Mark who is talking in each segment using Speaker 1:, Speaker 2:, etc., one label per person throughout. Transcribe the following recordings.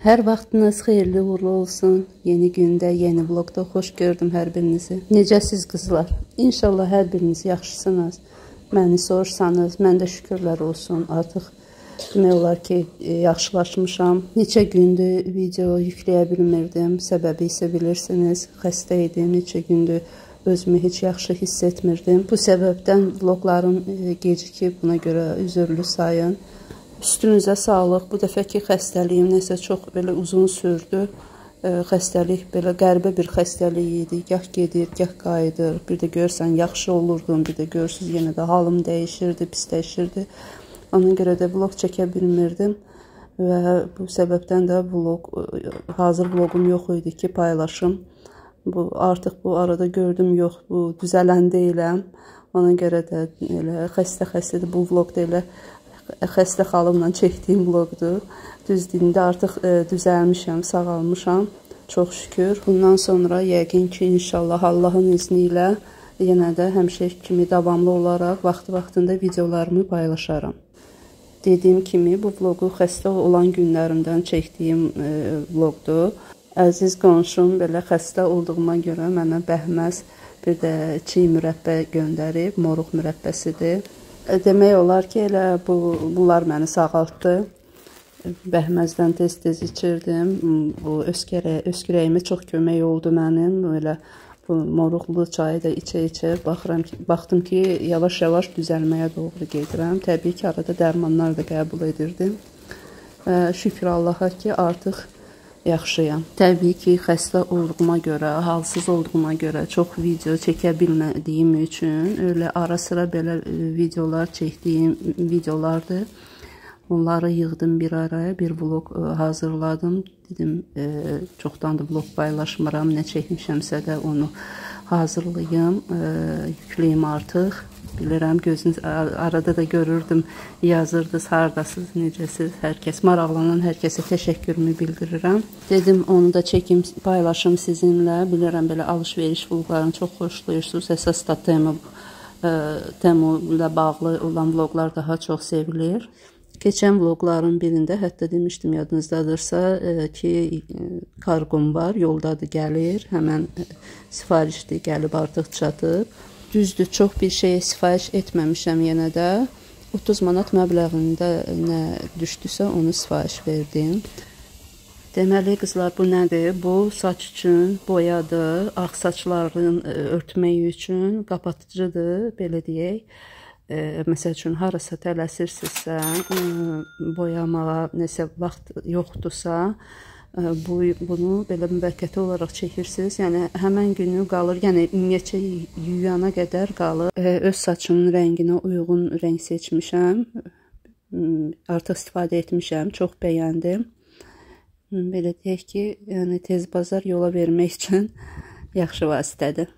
Speaker 1: Hər vaxtınız xeyirli uğurlu olsun. Yeni gündə, yeni vlogda xoş gördüm hər birinizi. Necəsiz qızlar? İnşallah hər biriniz yaxşısınız. Məni sorsanız, məndə şükürlər olsun. Artıq demək olar ki, yaxşılaşmışam. Neçə gündür video yükləyə bilmirdim. Səbəbi isə bilirsiniz, xəstə idim. Neçə gündür özümü heç yaxşı hiss etmirdim. Bu səbəbdən vloglarım gecikib, buna görə üzürlü sayın. Üstünüzə sağlıq. Bu dəfəki xəstəliyim nəsə çox belə uzun sürdü. Xəstəlik belə qəribə bir xəstəlik idi. Gah gedir, gah qayıdır. Bir də görsən yaxşı olurdum, bir də görürsünüz yenə də halım dəyişirdi, pisləşirdi. Ona görə də vlog çəkə bilmirdim və bu səbəbdən də hazır vlogum yox idi ki, paylaşım. Artıq bu arada gördüm yox, bu düzələn deyiləm. Ona görə də elə xəstə-xəstədir. Bu vlog da elə xəstə xalımla çəkdiyim vlogdur. Düzdüyündə artıq düzəlmişəm, sağalmışam. Çox şükür. Bundan sonra yəqin ki, inşallah Allahın izni ilə yenə də həmişə kimi davamlı olaraq vaxtında videolarımı paylaşaram. Dediyim kimi, bu vlogu xəstə olan günlərimdən çəkdiyim vlogdur. Əziz qonşum belə xəstə olduğuma görə mənə bəhməz bir də çiğ mürəbbə göndərib. Moruq mürəbbəsidir. Demək olar ki, elə bunlar məni sağaltdı. Bəhməzdən tez-tez içirdim. Bu öskürəyimə çox kömək oldu mənim. Elə bu moruqlu çayı da içə-içə baxdım ki, yavaş-yavaş düzəlməyə doğru gedirəm. Təbii ki, arada dərmanlar da qəbul edirdim. Şükür Allaha ki, artıq yaxşıyam. Təbii ki, xəstə olduğuma görə, halsız olduğuma görə çox video çəkə bilmədiyim üçün öyle ara sıra belə videolar çəkdiyim videolardır. Onları yığdım bir araya, bir vlog hazırladım. Dedim, çoxdan da vlog paylaşmıram, nə çəkmişəmsə də onu hazırlayım, yükləyim artıq. Bilirəm, gözünüz arada da görürdüm, yazırdınız, hardasınız, necəsiz, hər kəs, maraqlanan hər kəsə təşəkkürümü bildirirəm. Dedim, onu da çəkim, paylaşım sizinlə. Bilirəm, belə alış-veriş vloglarını çox xoşlayırsınız. Əsas da Temu ilə bağlı olan vloglar daha çox sevilir. Keçən vlogların birində hətta demişdim, yadınızdadırsa ki, karqom var, yoldadır, gəlir, həmən sifarişdir, gəlib artıq çatıb. Düzdür, çox bir şeyə sifariş etməmişəm yenə də. 30 manat məbləğində nə düşdüsə onu sifariş verdim. Deməli, qızlar, bu nədir? Bu saç üçün boyadır, ağ saçların örtmək üçün qapatıcıdır, belə deyək. Məsəl üçün, harasa tələsirsinizsə, boyamağa nəsə vaxt yoxdursa, bunu belə müvəqqəti olaraq çəkirsiniz. Yəni, həmən günü qalır, yəni ümumiyyətcə yuyana qədər qalır. Öz saçımın rənginə uyğun rəng seçmişəm. Artıq istifadə etmişəm, çox bəyəndim. Belə deyək ki, yəni tez bazar yola vermək üçün yaxşı vasitədir.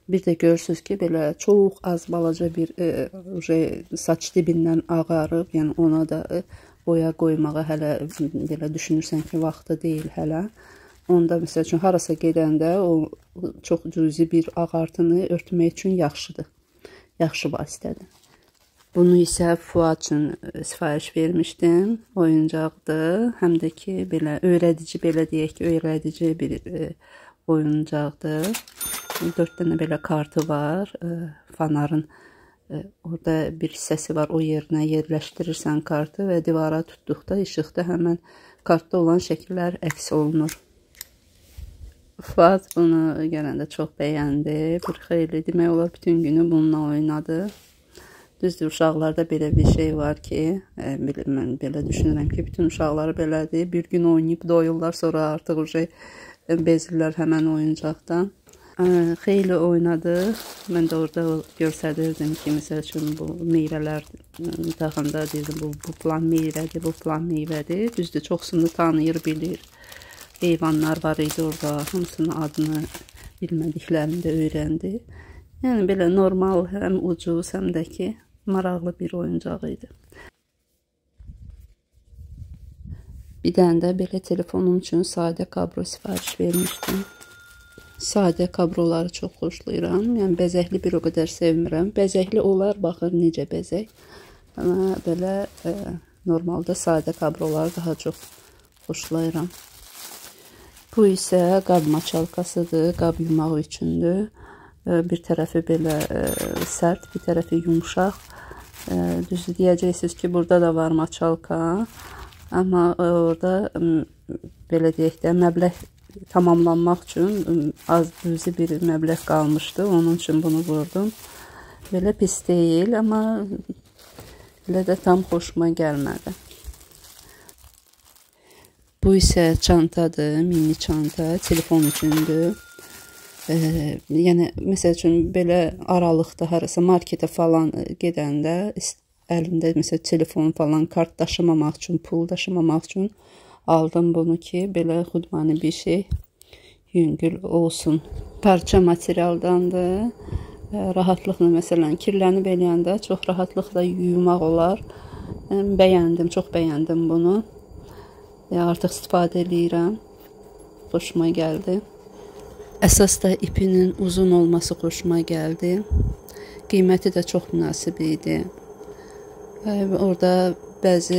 Speaker 1: Bir də görürsünüz ki, belə çox az balaca bir saç dibindən ağarıb, yəni ona da boya qoymağa hələ belə düşünürsən ki, vaxtı deyil hələ. Onda məsəl üçün harasa gedəndə o çox cüzi bir ağartını örtmək üçün yaxşıdır. Yaxşı vasitədir. Bunu isə Fuad üçün sifariş vermişdim. Oyuncaqdır. Həm də ki, belə öyrədici, belə deyək ki, öyrədici bir oyuncaqdır. 4 dənə belə kartı var. Fanarın orada bir hissəsi var, o yerinə yerləşdirirsən kartı və divara tutduqda işıqda həmən kartda olan şəkillər əks olunur. Fuad bunu görəndə çox bəyəndi. Bir xeyli demək olar bütün günü bununla oynadı. Düzdür, uşaqlarda belə bir şey var ki, mən belə düşünürəm ki, bütün uşaqları belədir. Bir gün oynayıb doyurlar, sonra artıq bezirlər həmən oyuncaqdan. Xeyli oynadı. Mən də orada göstərirdim ki, məsəl üçün bu meyvələr taxanda deyirdim, bu plan meyvədir, bu plan meyvədir. Düzdür, çoxsunu tanıyır, bilir. Heyvanlar var idi orada, hamısının adını bilmədiklərini də öyrəndi. Yəni belə normal, həm ucuz, həm də ki, maraqlı bir oyuncaq idi. Bir dənə də belə telefonum üçün sadə kabro sifariş vermişdim. Sadə kabroları çox xoşlayıram. Yəni, bəzəkli bir o qədər sevmirəm. Bəzəkli olar, baxır necə bəzək. Amma belə normalda sadə kabroları daha çox xoşlayıram. Bu isə qab maçalkasıdır, qab yumağı üçündür. Bir tərəfi belə sərt, bir tərəfi yumuşaq. Düzdür, deyəcəksiniz ki, burada da var maçalka. Amma orada belə deyək də, məbləğ tamamlanmaq üçün az düzü bir məbləğ qalmışdı. Onun üçün bunu vurdum. Belə pis deyil, amma elə də tam xoşuma gəlmədi. Bu isə çantadır, mini çanta, telefon üçündür. Yəni, məsəl üçün, belə aralıqda harasa marketə falan gedəndə, əlində məsəl telefon falan, kart daşımamaq üçün, pul daşımamaq üçün aldım bunu ki, belə xudmani bir şey yüngül olsun. Parça materialdandır. Rahatlıqla, məsələn, kirlənib eləyəndə çox rahatlıqla yumaq olar. Bəyəndim, çox bəyəndim bunu. Artıq istifadə edirəm. Xoşuma gəldi. Əsas da ipinin uzun olması xoşuma gəldi. Qiyməti də çox münasib idi. Orada bəzi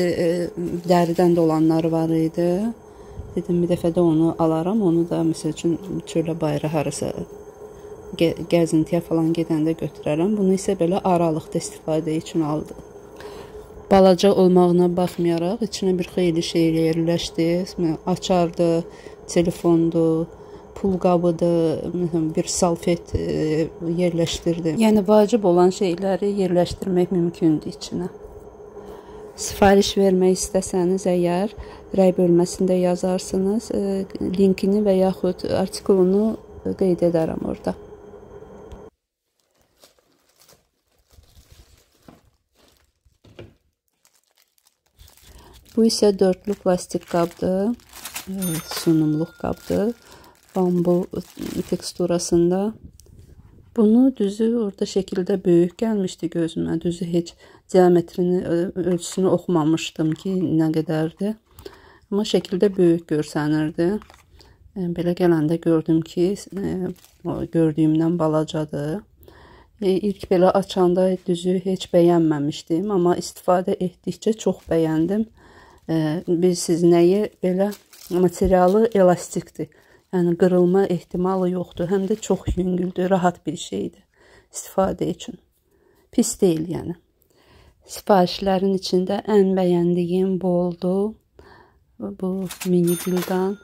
Speaker 1: dəridən də olanlar var idi. Dedim, bir dəfə də onu alaram. Onu da, məsəl üçün, çölə bayra harasa gəzintiyə falan gedəndə götürərəm. Bunu isə belə aralıqda istifadə üçün aldım. Balaca olmağına baxmayaraq, içinə bir xeyli şey yerləşdi. Açardı, telefondur, pul qabıdır, bir salfet yerləşdirdim. Yəni, vacib olan şeyləri yerləşdirmək mümkündür içinə. Sifariş vermək istəsəniz əgər, rəy bölməsində yazarsınız, linkini və yaxud artikulunu qeyd edərəm orada. Bu isə dörtlü plastik qabdır, sunumluq qabdır, bambu teksturasında. Bunu düzü orada şəkildə böyük gəlmişdi gözümə, düzü heç diametrini, ölçüsünü oxumamışdım ki, nə qədərdir. Amma şəkildə böyük görsənirdi. Belə gələndə gördüm ki, gördüyümdən balacadır. İlk belə açanda düzü heç bəyənməmişdim, amma istifadə etdikcə çox bəyəndim. Bilirsiniz nəyi, belə materialı elastikdir. Yəni, qırılma ehtimalı yoxdur. Həm də çox yüngüldür, rahat bir şeydir istifadə üçün. Pis deyil, yəni. Sifarişlərin içində ən bəyəndiyim bu oldu. Bu mini güldan.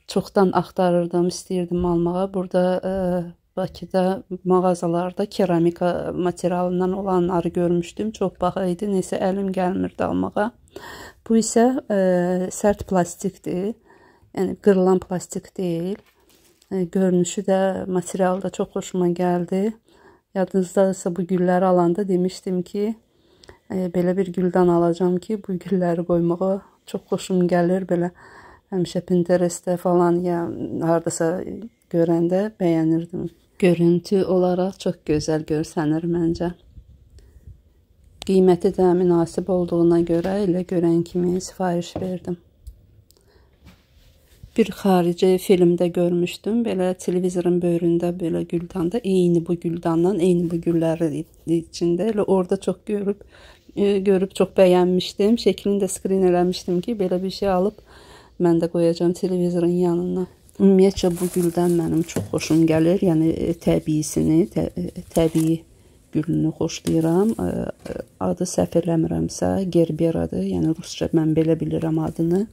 Speaker 1: Çoxdan axtarırdım, istəyirdim almağa. Burada Bakıda mağazalarda keramika materialından olanları görmüşdüm. Çox baha idi, nəsə əlim gəlmirdi almağa. Bu isə sərt plastikdir. Yəni, qırılan plastik deyil. Görünüşü də, materialı da çox xoşuma gəldi. Yadınızdadırsa, bu gülləri alanda demişdim ki, belə bir güldan alacağım ki, bu gülləri qoymağa çox xoşum gəlir. Belə həmişə Pinterestdə falan ya haradasa görəndə bəyənirdim. Görüntü olaraq çox gözəl görsənir məncə. Qiyməti də münasib olduğuna görə elə görən kimi sifariş verdim. Bir xarici filmdə görmüşdüm. Belə televizorun böyründə belə güldanda, eyni bu güldandan, eyni bu güllərin içində. Elə orada çox görüb çox bəyənmişdim. Şəklini də skrin eləmişdim ki, belə bir şey alıb mən də qoyacağım televizorun yanına. Ümumiyyətcə bu güldən mənim çox xoşum gəlir. Yəni təbiisini, təbii gülünü xoşlayıram. Adı səhv eləmirəmsə gerberadır. Yəni rusca mən belə bilirəm adını.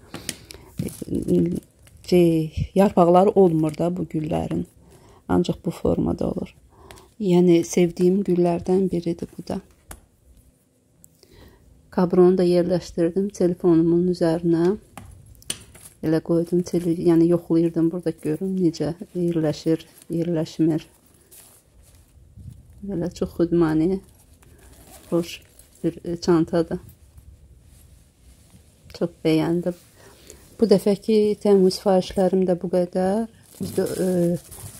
Speaker 1: Yarpaqları olmur da bu güllərin. Ancaq bu formada olur. Yəni sevdiyim güllərdən biridir bu da. Kabronu da yerləşdirdim telefonumun üzərinə. Elə qoydum, yəni yoxlayırdım burada görüm necə yerləşir, yerləşmir. Belə çox xudmani, xoş bir çantadır. Çox bəyəndim. Bu dəfəki təmin sifarişlərim də bu qədər.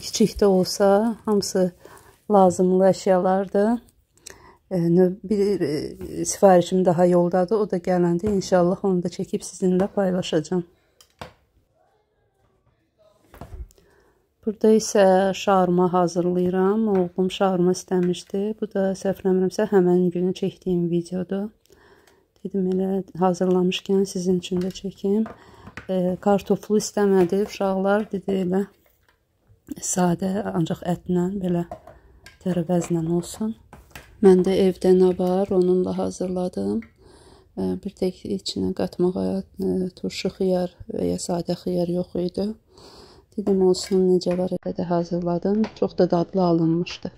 Speaker 1: Kiçik də olsa, hamısı lazımlı əşyalardır. Bir sifarişim daha yoldadır. O da gələndə inşallah onu da çəkib sizinlə paylaşacağım. Burada isə şaurma hazırlayıram. Oğlum şaurma istəmişdi. Bu da səhv eləmirəmsə həmən günü çəkdiyim videodur. Dedim elə hazırlamışkən sizin üçün də çəkim. Kartoflu istəmədi uşaqlar, dedi elə sadə, ancaq ətlə, belə tərəvəzlə olsun. Məndə evdə nə var, onunla hazırladım. Bir tək içinə qatmağa turşu xiyar və ya sadə xiyar yox idi. Dedim olsun, necə var, elə də hazırladım. Çox da dadlı alınmışdı.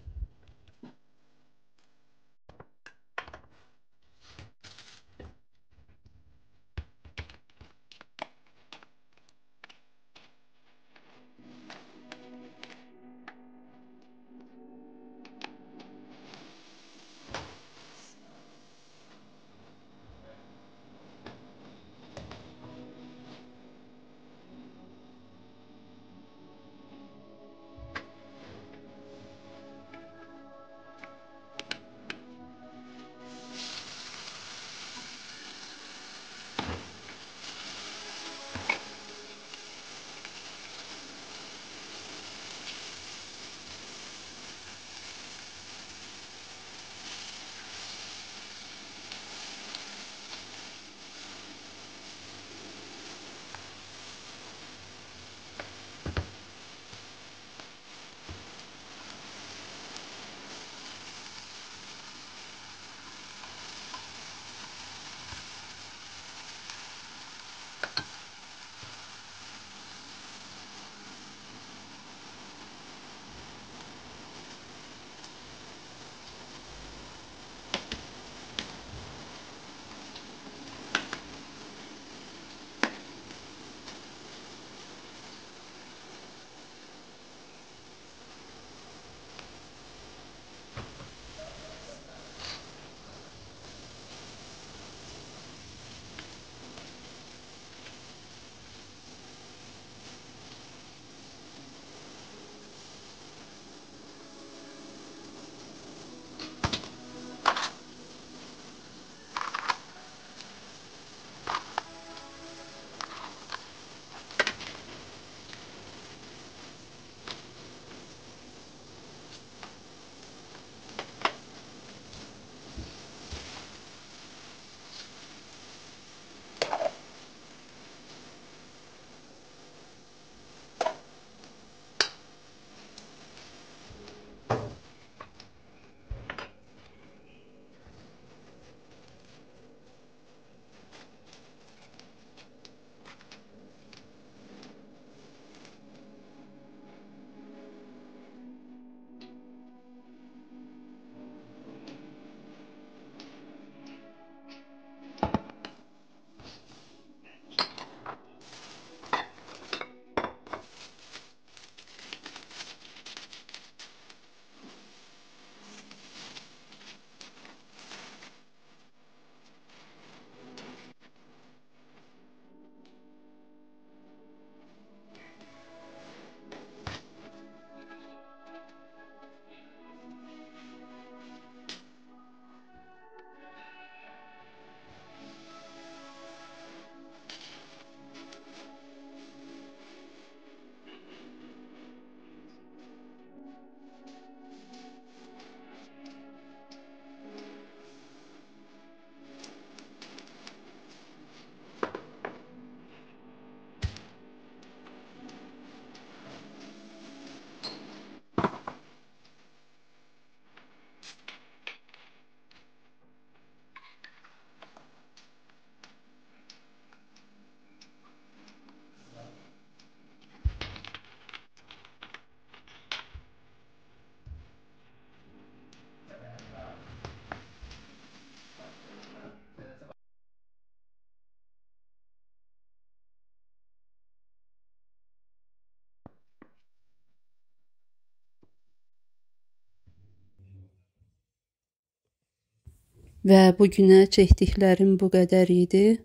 Speaker 1: Və bugünə çəkdiklərim bu qədər idi.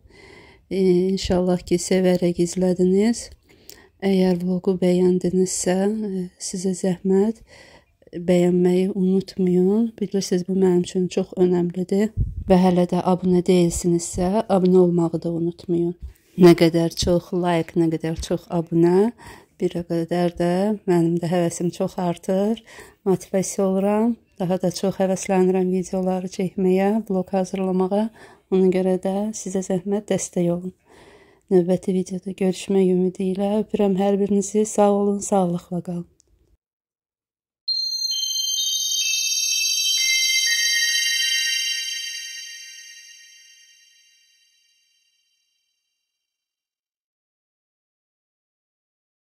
Speaker 1: İnşallah ki, sevərək izlədiniz. Əgər vlogu bəyəndinizsə, sizə zəhmət bəyənməyi unutmayın. Bilirsiniz, bu mənim üçün çox önəmlidir. Və hələ də abunə deyilsinizsə, abunə olmağı da unutmayın. Nə qədər çox like, nə qədər çox abunə, bir qədər də mənim də həvəsim çox artır, motivasiya oluram. Daha da çox həvəslənirəm videoları çəkməyə, vlog hazırlamağa. Ona görə də sizə zəhmət dəstək olun. Növbəti videoda görüşmək ümidi ilə öpürəm hər birinizi. Sağ olun, sağlıqla qalın.